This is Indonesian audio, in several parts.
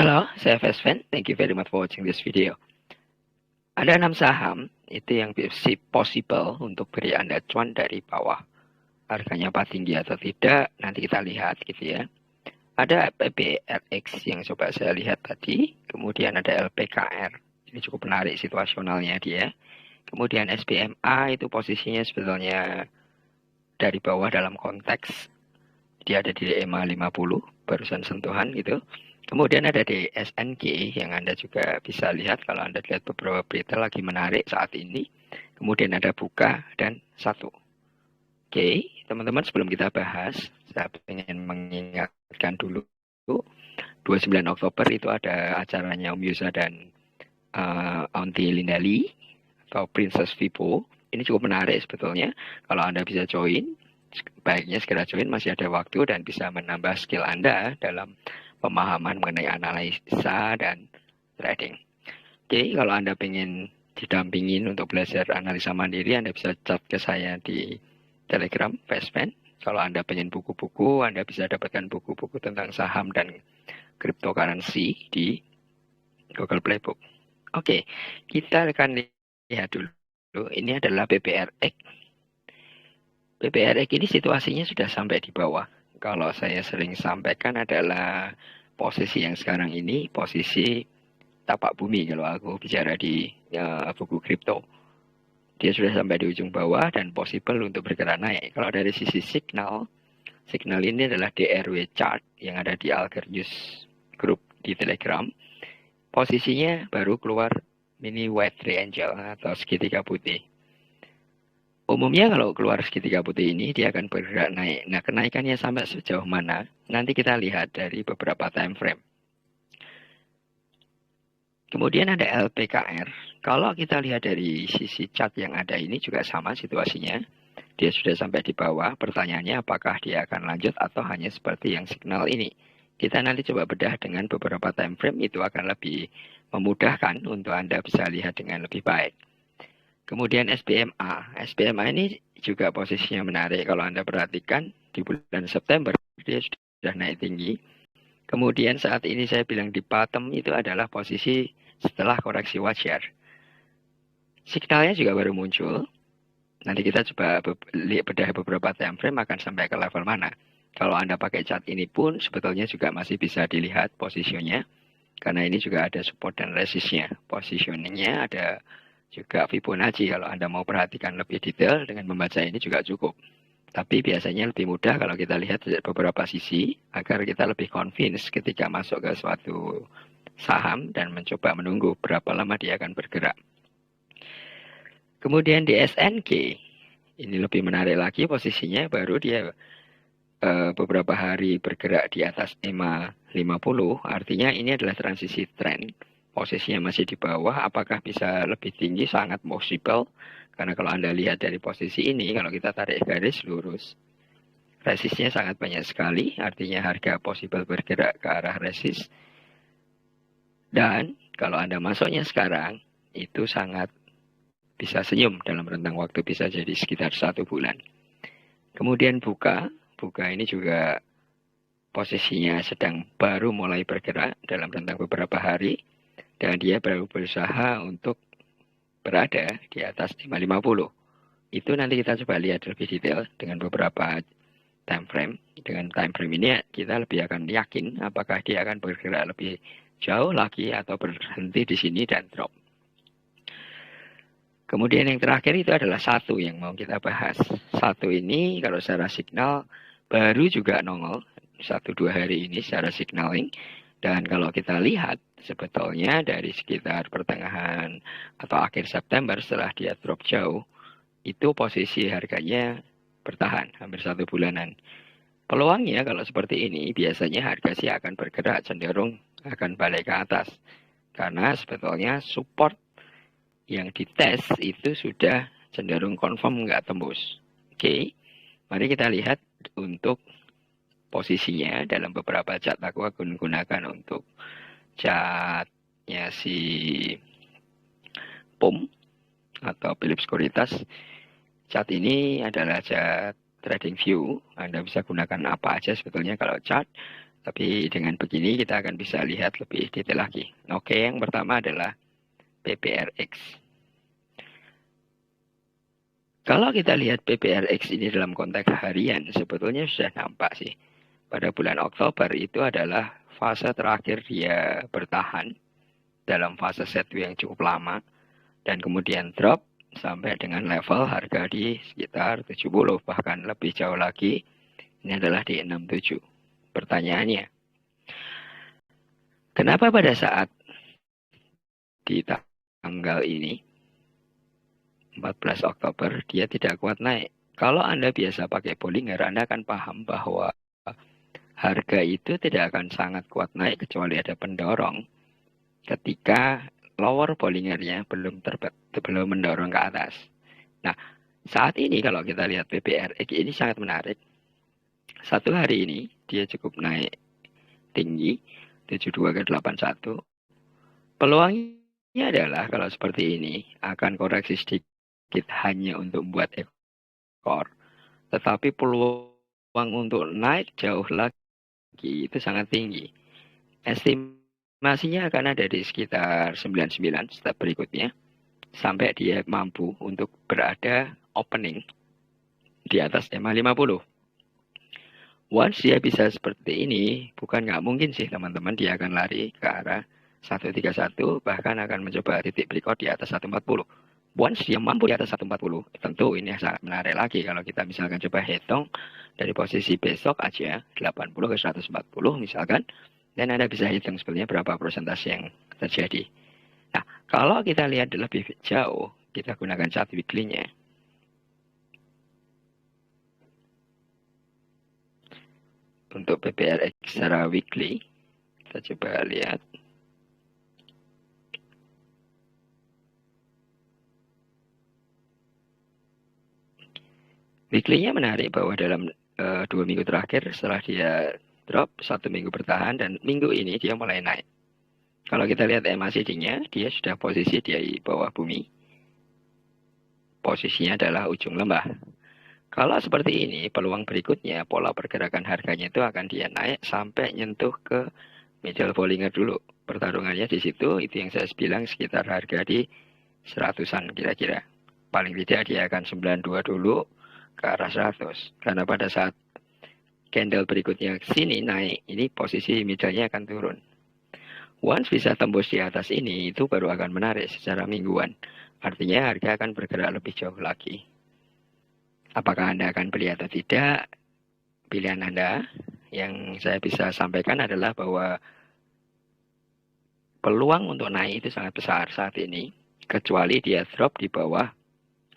Halo, saya Fesven. Thank you very much for watching this video. Ada 6 saham itu yang possible untuk beri Anda cuan dari bawah. Harganya apa tinggi atau tidak, nanti kita lihat gitu ya. Ada PBRX yang coba saya lihat tadi, kemudian ada LPKR. Ini cukup menarik situasionalnya dia. Kemudian SBMA itu posisinya sebetulnya dari bawah dalam konteks dia ada di EMA 50, barusan sentuhan gitu. Kemudian ada di SNG yang Anda juga bisa lihat kalau Anda lihat beberapa berita lagi menarik saat ini. Kemudian ada buka dan satu. Oke, teman-teman sebelum kita bahas, saya ingin mengingatkan dulu 29 Oktober itu ada acaranya Om Yusa dan Aunty Lindali atau Princess Vivo. Ini cukup menarik sebetulnya. Kalau Anda bisa join, baiknya segera join, masih ada waktu dan bisa menambah skill Anda dalam pemahaman mengenai analisa dan trading. Oke, kalau Anda ingin didampingin untuk belajar analisa mandiri, Anda bisa chat ke saya di Telegram, Fesven. Kalau Anda pengen buku-buku, Anda bisa dapatkan buku-buku tentang saham dan cryptocurrency di Google Playbook. Oke, kita akan lihat dulu. Ini adalah BBRX. BBRX ini situasinya sudah sampai di bawah. Kalau saya sering sampaikan adalah posisi yang sekarang ini posisi tapak bumi kalau aku bicara di buku kripto. Dia sudah sampai di ujung bawah dan possible untuk bergerak naik. Kalau dari sisi signal, signal ini adalah DRW chart yang ada di Alger News Group di Telegram. Posisinya baru keluar mini white triangle atau segitiga putih. Umumnya kalau keluar segitiga putih ini dia akan bergerak naik. Nah, kenaikannya sampai sejauh mana? Nanti kita lihat dari beberapa time frame. Kemudian ada LPKR. Kalau kita lihat dari sisi chart yang ada ini juga sama situasinya. Dia sudah sampai di bawah. Pertanyaannya apakah dia akan lanjut atau hanya seperti yang signal ini. Kita nanti coba bedah dengan beberapa time frame, itu akan lebih memudahkan untuk Anda bisa lihat dengan lebih baik. Kemudian SBMA. SBMA ini juga posisinya menarik. Kalau Anda perhatikan di bulan September dia sudah naik tinggi. Kemudian saat ini saya bilang di bottom itu adalah posisi setelah koreksi wajar. Signalnya juga baru muncul. Nanti kita coba bedah beberapa time frame akan sampai ke level mana. Kalau Anda pakai chart ini pun sebetulnya juga masih bisa dilihat posisinya. Karena ini juga ada support dan resistnya. Positioningnya ada juga Fibonacci. Kalau Anda mau perhatikan lebih detail dengan membaca ini juga cukup. Tapi biasanya lebih mudah kalau kita lihat dari beberapa sisi agar kita lebih convince ketika masuk ke suatu saham dan mencoba menunggu berapa lama dia akan bergerak. Kemudian di SNG, ini lebih menarik lagi posisinya, baru dia beberapa hari bergerak di atas EMA 50, artinya ini adalah transisi tren. Posisinya masih di bawah, apakah bisa lebih tinggi? Sangat possible. Karena kalau Anda lihat dari posisi ini, kalau kita tarik garis lurus, resistnya sangat banyak sekali, artinya harga possible bergerak ke arah resist. Dan kalau Anda masuknya sekarang, itu sangat bisa senyum dalam rentang waktu bisa jadi sekitar 1 bulan. Kemudian buka ini juga posisinya sedang baru mulai bergerak dalam rentang beberapa hari. Dan dia baru berusaha untuk berada di atas 550. Itu nanti kita coba lihat lebih detail dengan beberapa time frame. Dengan time frame ini kita lebih akan yakin apakah dia akan bergerak lebih jauh lagi atau berhenti di sini dan drop. Kemudian yang terakhir itu adalah satu yang mau kita bahas. Satu ini kalau secara signal baru juga nongol 1-2 hari ini secara signaling. Dan kalau kita lihat sebetulnya dari sekitar pertengahan atau akhir September setelah dia drop jauh, itu posisi harganya bertahan hampir 1 bulanan. Peluangnya kalau seperti ini biasanya harga sih akan bergerak cenderung akan balik ke atas. Karena sebetulnya support yang dites itu sudah cenderung confirm nggak tembus. Oke, mari kita lihat untuk posisinya dalam beberapa chart. Aku akan gunakan untuk chartnya si PUM atau Philip Securitas. Chart ini adalah chart trading view. Anda bisa gunakan apa aja sebetulnya kalau chart. Tapi dengan begini kita akan bisa lihat lebih detail lagi. Oke, yang pertama adalah PPRX. Kalau kita lihat PPRX ini dalam konteks harian, sebetulnya sudah nampak sih. Pada bulan Oktober itu adalah fase terakhir dia bertahan dalam fase setway yang cukup lama. Dan kemudian drop sampai dengan level harga di sekitar 70, bahkan lebih jauh lagi. Ini adalah di 67. Pertanyaannya, kenapa pada saat di tanggal ini 14 Oktober dia tidak kuat naik? Kalau Anda biasa pakai Bollinger, Anda akan paham bahwa harga itu tidak akan sangat kuat naik kecuali ada pendorong ketika lower Bollingernya belum mendorong ke atas. Nah, saat ini kalau kita lihat PPRX ini sangat menarik. Satu hari ini dia cukup naik tinggi 72 ke 81. Peluangnya adalah kalau seperti ini akan koreksi sedikit hanya untuk membuat ekor. Tetapi peluang untuk naik jauh lagi itu sangat tinggi. Estimasinya akan ada di sekitar 99 step berikutnya sampai dia mampu untuk berada opening di atas EMA 50. Once dia bisa seperti ini, bukan nggak mungkin sih teman-teman dia akan lari ke arah 131, bahkan akan mencoba titik breakout di atas 140. Once dia mampu di atas 140, tentu ini sangat menarik lagi kalau kita misalkan coba hitung dari posisi besok aja 80 ke 140 misalkan, dan Anda bisa hitung sebenarnya berapa persentase yang terjadi. Nah, kalau kita lihat lebih jauh, kita gunakan chart weekly-nya. Untuk PPRX secara weekly, kita coba lihat. Weekly-nya menarik bahwa dalam 2 minggu terakhir setelah dia drop, 1 minggu bertahan, dan minggu ini dia mulai naik. Kalau kita lihat MACD-nya, dia sudah posisi di bawah bumi. Posisinya adalah ujung lembah. Kalau seperti ini, peluang berikutnya, pola pergerakan harganya itu akan dia naik sampai nyentuh ke middle Bollinger dulu. Pertarungannya di situ, itu yang saya bilang sekitar harga di 100-an kira-kira. Paling tidak dia akan 92 dulu ke arah 100. Karena pada saat candle berikutnya ke sini naik, ini posisi middle-nya akan turun. Once bisa tembus di atas ini, itu baru akan menarik secara mingguan. Artinya harga akan bergerak lebih jauh lagi. Apakah Anda akan beli atau tidak? Pilihan Anda. Yang saya bisa sampaikan adalah bahwa peluang untuk naik itu sangat besar saat ini. Kecuali dia drop di bawah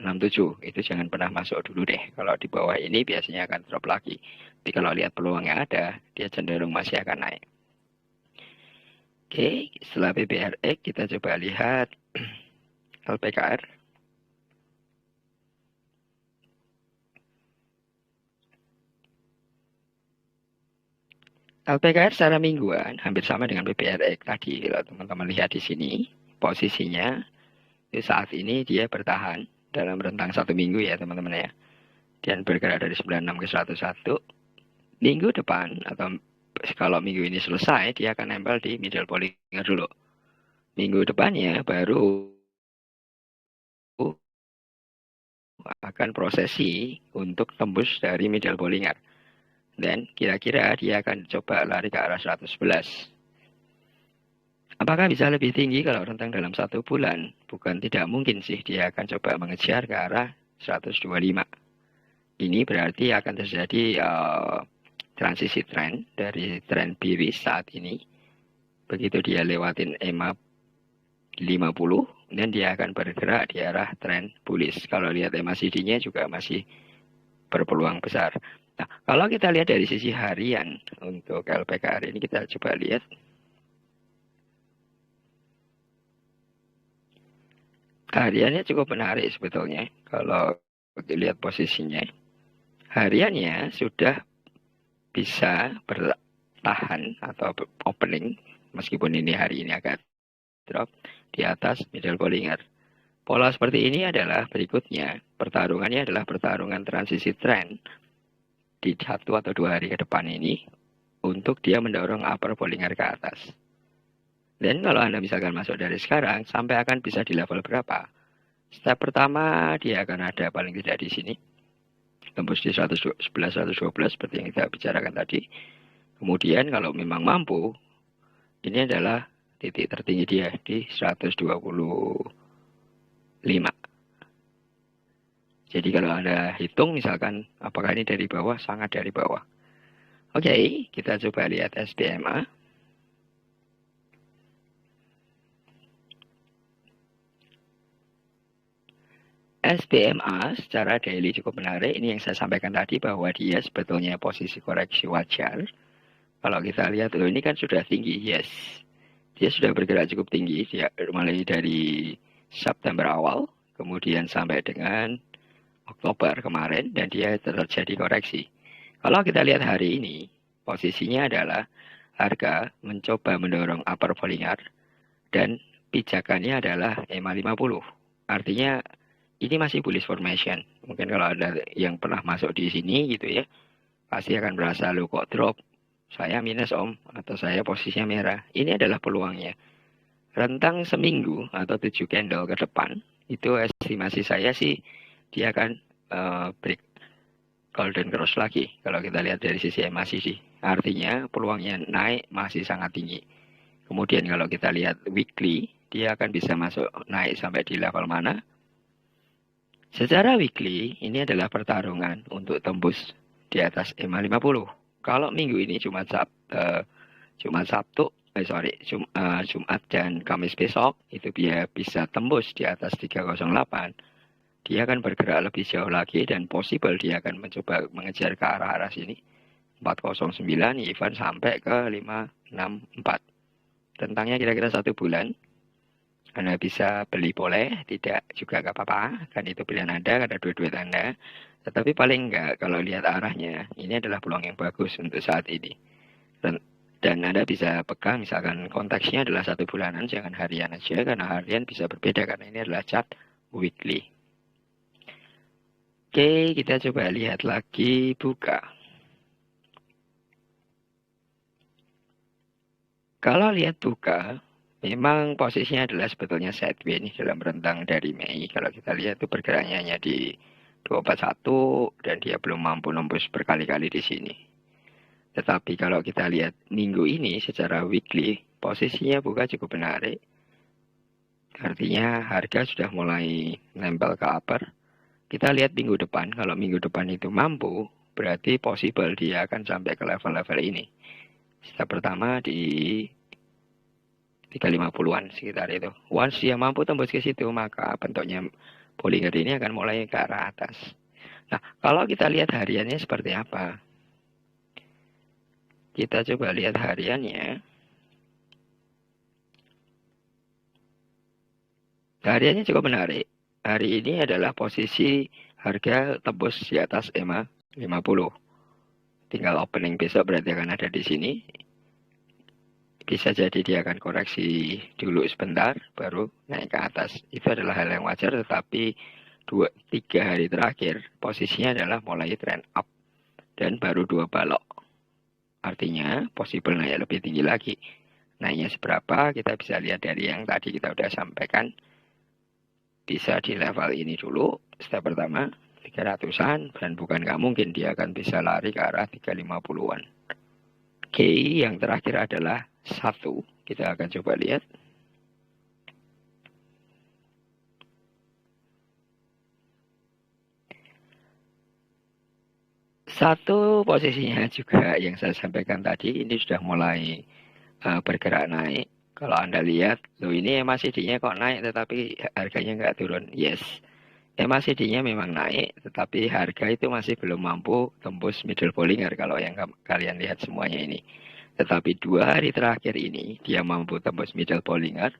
67. Itu jangan pernah masuk dulu deh. Kalau di bawah ini biasanya akan drop lagi. Tapi kalau lihat peluang yang ada, dia cenderung masih akan naik. Oke, setelah PPRX kita coba lihat LPKR. LPKR secara mingguan hampir sama dengan PPRX tadi. Kalau teman-teman lihat di sini, posisinya itu saat ini dia bertahan dalam rentang 1 minggu ya teman-teman ya. Dan bergerak dari 96 ke 101. Minggu depan atau kalau minggu ini selesai, dia akan nempel di middle Bollinger dulu. Minggu depannya baru akan prosesi untuk tembus dari middle Bollinger. Dan kira-kira dia akan coba lari ke arah 111. Apakah bisa lebih tinggi kalau rentang dalam 1 bulan? Bukan tidak mungkin sih dia akan coba mengejar ke arah 125. Ini berarti akan terjadi transisi tren dari tren bearish saat ini. Begitu dia lewatin EMA 50, dan dia akan bergerak di arah tren bullish. Kalau lihat MACD-nya juga masih berpeluang besar. Nah, kalau kita lihat dari sisi harian untuk LPKR ini, kita coba lihat. Hariannya cukup menarik sebetulnya. Kalau dilihat posisinya, hariannya sudah bisa bertahan atau opening, meskipun ini hari ini agak drop di atas middle Bollinger. Pola seperti ini adalah berikutnya. Pertarungannya adalah pertarungan transisi tren di 1 atau 2 hari ke depan ini untuk dia mendorong upper Bollinger ke atas. Dan kalau Anda misalkan masuk dari sekarang sampai akan bisa di level berapa? Step pertama dia akan ada paling tidak di sini. Tembus di 111, 112 seperti yang kita bicarakan tadi. Kemudian kalau memang mampu, ini adalah titik tertinggi dia di 125. Jadi kalau Anda hitung misalkan apakah ini dari bawah, sangat dari bawah. Oke, kita coba lihat SPMA. SPMA secara daily cukup menarik. Ini yang saya sampaikan tadi bahwa dia sebetulnya posisi koreksi wajar. Kalau kita lihat, ini kan sudah tinggi, yes. Dia sudah bergerak cukup tinggi, dia mulai dari September awal, kemudian sampai dengan Oktober kemarin, dan dia terjadi koreksi. Kalau kita lihat hari ini, posisinya adalah harga mencoba mendorong upper Bollinger, dan pijakannya adalah EMA 50. Artinya, ini masih bullish formation. Mungkin kalau ada yang pernah masuk di sini gitu ya, pasti akan merasa, lo kok drop? Saya minus om, atau saya posisinya merah. Ini adalah peluangnya. Rentang seminggu atau 7 candle ke depan, itu estimasi saya sih, dia akan break golden cross lagi. Kalau kita lihat dari sisi MACD. Artinya peluangnya naik masih sangat tinggi. Kemudian kalau kita lihat weekly, dia akan bisa masuk naik sampai di level mana? Secara weekly, ini adalah pertarungan untuk tembus di atas EMA 50. Kalau minggu ini Jumat dan Kamis besok, itu dia bisa tembus di atas 308. Dia akan bergerak lebih jauh lagi dan possible dia akan mencoba mengejar ke arah sini. 409 even sampai ke 564. Rentangnya kira-kira 1 bulan. Anda bisa beli boleh, tidak juga gak apa-apa. Kan itu pilihan Anda, ada dua-dua Anda. Tetapi paling enggak, kalau lihat arahnya, ini adalah peluang yang bagus untuk saat ini. Dan Anda bisa pegang, misalkan konteksnya adalah 1 bulanan, jangan harian aja, karena harian bisa berbeda, karena ini adalah chart weekly. Oke, kita coba lihat lagi buka. Kalau lihat buka, memang posisinya adalah sebetulnya sideways ini dalam rentang dari Mei. Kalau kita lihat itu pergerakannya hanya di 241 dan dia belum mampu nembus berkali-kali di sini. Tetapi kalau kita lihat minggu ini secara weekly, posisinya buka cukup menarik. Artinya harga sudah mulai nempel ke upper. Kita lihat minggu depan, kalau minggu depan itu mampu, berarti possible dia akan sampai ke level-level ini. Step pertama di 350-an sekitar itu. Once dia mampu tembus ke situ, maka bentuknya Bollinger ini akan mulai ke arah atas. Nah, kalau kita lihat hariannya seperti apa? Kita coba lihat hariannya. Hariannya cukup menarik. Hari ini adalah posisi harga tembus di atas EMA 50. Tinggal opening besok berarti akan ada di sini. Bisa jadi dia akan koreksi dulu sebentar, baru naik ke atas. Itu adalah hal yang wajar, tetapi 2-3 hari terakhir posisinya adalah mulai trend up. Dan baru 2 balok. Artinya possible naik lebih tinggi lagi. Naiknya seberapa kita bisa lihat dari yang tadi kita udah sampaikan. Bisa di level ini dulu, step pertama 300-an, dan bukan nggak mungkin dia akan bisa lari ke arah 350-an. Oke, yang terakhir adalah 1. Kita akan coba lihat. Satu posisinya juga yang saya sampaikan tadi, ini sudah mulai bergerak naik. Kalau Anda lihat, ini MACD-nya kok naik tetapi harganya nggak turun. Yes, MACD-nya memang naik, tetapi harga itu masih belum mampu tembus middle Bollinger kalau yang kalian lihat semuanya ini. Tetapi 2 hari terakhir ini, dia mampu tembus middle Bollinger.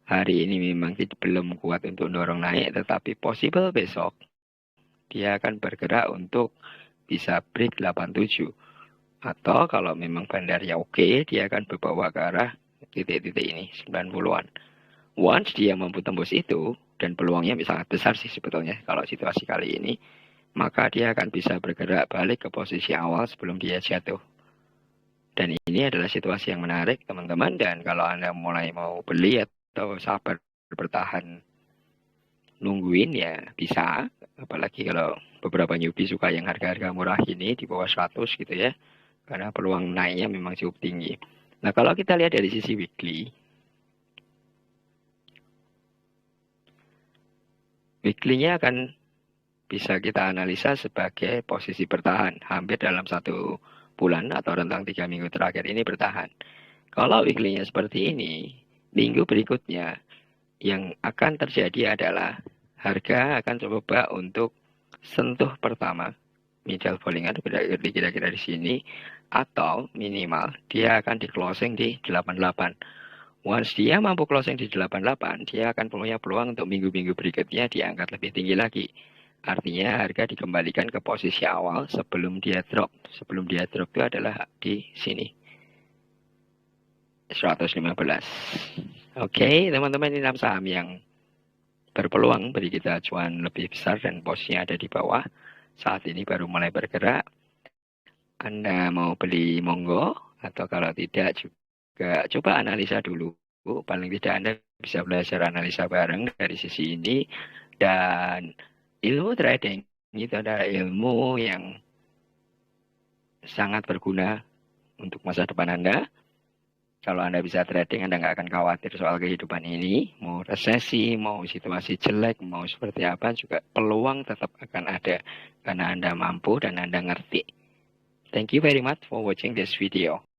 Hari ini memang belum kuat untuk dorong naik, tetapi possible besok dia akan bergerak untuk bisa break 87. Atau kalau memang bandarnya oke, dia akan berbawa ke arah titik-titik ini 90-an. Once dia mampu tembus itu, dan peluangnya sangat besar sih sebetulnya kalau situasi kali ini, maka dia akan bisa bergerak balik ke posisi awal sebelum dia jatuh. Dan ini adalah situasi yang menarik teman-teman, dan kalau Anda mulai mau beli atau sabar bertahan nungguin ya bisa, apalagi kalau beberapa newbie suka yang harga-harga murah ini di bawah 100 gitu ya, karena peluang naiknya memang cukup tinggi. Nah, kalau kita lihat dari sisi weekly, weekly-nya akan bisa kita analisa sebagai posisi bertahan hampir dalam 1 bulan atau rentang 3 minggu terakhir ini bertahan. Kalau weekly-nya seperti ini, minggu berikutnya yang akan terjadi adalah harga akan coba untuk sentuh pertama middle falling ada kira-kira di sini, atau minimal dia akan di closing di 88. Once dia mampu closing di 88, dia akan punya peluang untuk minggu-minggu berikutnya diangkat lebih tinggi lagi. Artinya harga dikembalikan ke posisi awal sebelum dia drop. Sebelum dia drop itu adalah di sini. 115. Oke, teman-teman, ini 6 saham yang berpeluang beri kita cuan lebih besar dan posisinya ada di bawah. Saat ini baru mulai bergerak. Anda mau beli monggo, atau kalau tidak juga coba analisa dulu. Paling tidak Anda bisa belajar analisa bareng dari sisi ini. Dan ilmu trading itu adalah ilmu yang sangat berguna untuk masa depan Anda. Kalau Anda bisa trading, Anda nggak akan khawatir soal kehidupan ini. Mau resesi, mau situasi jelek, mau seperti apa, juga peluang tetap akan ada. Karena Anda mampu dan Anda ngerti. Thank you very much for watching this video.